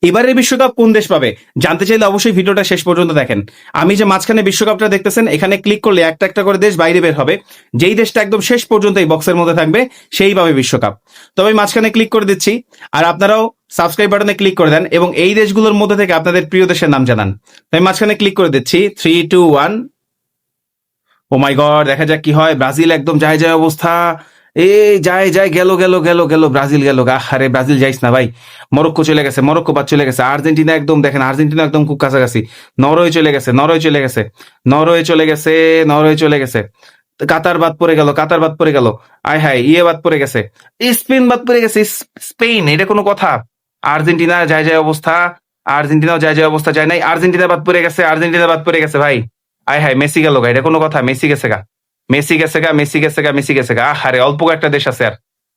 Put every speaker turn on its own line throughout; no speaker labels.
এবারের বিশ্বকাপ কোন দেশ পাবে জানতে চাইলে অবশ্যই ভিডিওটা শেষ পর্যন্ত দেখেন। আমি যে মাঝখানে বিশ্বকাপটা দেখতেছেন, এখানে ক্লিক করলে একটা একটা করে দেশ বাইরে বের হবে। যেই দেশটা একদম শেষ পর্যন্ত এই বক্সের মধ্যে থাকবে সেই পাবে বিশ্বকাপ। তবে আমি মাঝখানে ক্লিক করে দিচ্ছি, আর আপনারাও সাবস্ক্রাইব বাটনে ক্লিক করে দেন এবং এই দেশগুলোর মধ্যে থেকে আপনাদের প্রিয় দেশের নাম জানান। তো আমি মাঝখানে ক্লিক করে দিচ্ছি, 3, 2, 1। ও মাই গড, দেখা যাক কি হয়। ব্রাজিল একদম যায় যায় অবস্থা। এই যায় যায়, গেল গেল গেল গেল, ব্রাজিল গেল গা। আরে ব্রাজিল যাইস না ভাই। মরক্কো চলে গেছে, মরক্কো বাদ চলে গেছে। আর্জেন্টিনা একদম দেখেন, আর্জেন্টিনা একদম খুব কাছাকাছি। নরওয়ে চলে গেছে, নরওয়ে চলে গেছে, নরওয়ে চলে গেছে, নরওয়ে চলে গেছে। কাতার বাদ পড়ে গেল, কাতার বাদ পড়ে গেল। আয় হায়, বাদ পড়ে গেছে। স্পেন বাদ পড়ে গেছে। স্পেন, এটা কোনো কথা? আর্জেন্টিনা যায় যায় অবস্থা। আর্জেন্টিনাও যায় যায় অবস্থা, যায় নাই। আর্জেন্টিনা বাদ পড়ে গেছে, আর্জেন্টিনা বাদ পড়ে গেছে ভাই। আয় হায়, মেসি গেল গা, এটা কোনো কথা? মেসি গেছে গা, মেসি গেছে গা, মেসি গেছে গা, মেসি গেছে গা। আরে অল্প কয়েকটা দেশ আছে আর,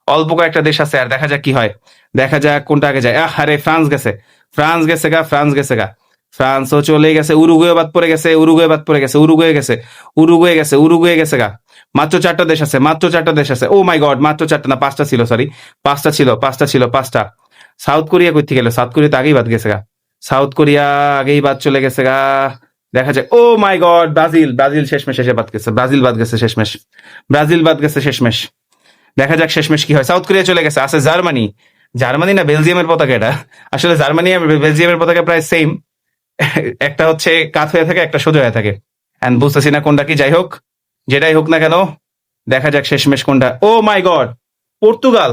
অল্প কয়েকটা দেশ আছে আর, দেখা যাক কি হয়। দেখা যাক কোনটা আগে যায়। আরে ফ্রান্স গেছে, ফ্রান্স গেছে গা, ফ্রান্স গেছে গা। ফ্রান্সও চলে গেছে। উরুগুয়ে বাদ পড়ে গেছে, উরুগুয়ে বাদ পড়ে গেছে, উরুগুয়ে গেছে, উরুগুয়ে গেছে, উরুগুয়ে গেছে গা। মাত্র 4টা দেশ আছে, মাত্র 4টা দেশ আছে। ও মাই গড, মাত্র 4টা না, 5টা ছিল, সরি। 5টা ছিল, 5টা ছিল, 5টা। সাউথ কোরিয়া কই থেকে গেল? সাউথ কোরিয়া তো আগেই বাদ গেছে গা। সাউথ কোরিয়া আগেই বাদ চলে গেছে গা। দেখা যায়। ও মাই গড, ব্রাজিল, ব্রাজিল শেষমেশ এসে বাদ গেছে, ব্রাজিল বাদ গেছে শেষমেশ, ব্রাজিল বাদ গেছে শেষমেশ। দেখা যাক শেষমেশ কি হয়। সাউথ কোরিয়া চলে গেছে, আছে জার্মানি। জার্মানি না বেলজিয়ামের পতাকা এটা। আসলে জার্মানি আর বেলজিয়ামের পতাকা প্রায় সেম। একটা হচ্ছে কাত হয়ে থাকে, একটা সোজা হয়ে থাকে। এন্ড বুঝতেছি না কোনটা কি। যাই হোক, যেটাই হোক না কেন, দেখা যাক শেষমেশ কোনটা। ও মাই গড, পর্তুগাল,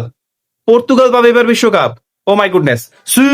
পর্তুগাল পাবে এবার বিশ্বকাপ। ও মাই গুডনেস। সু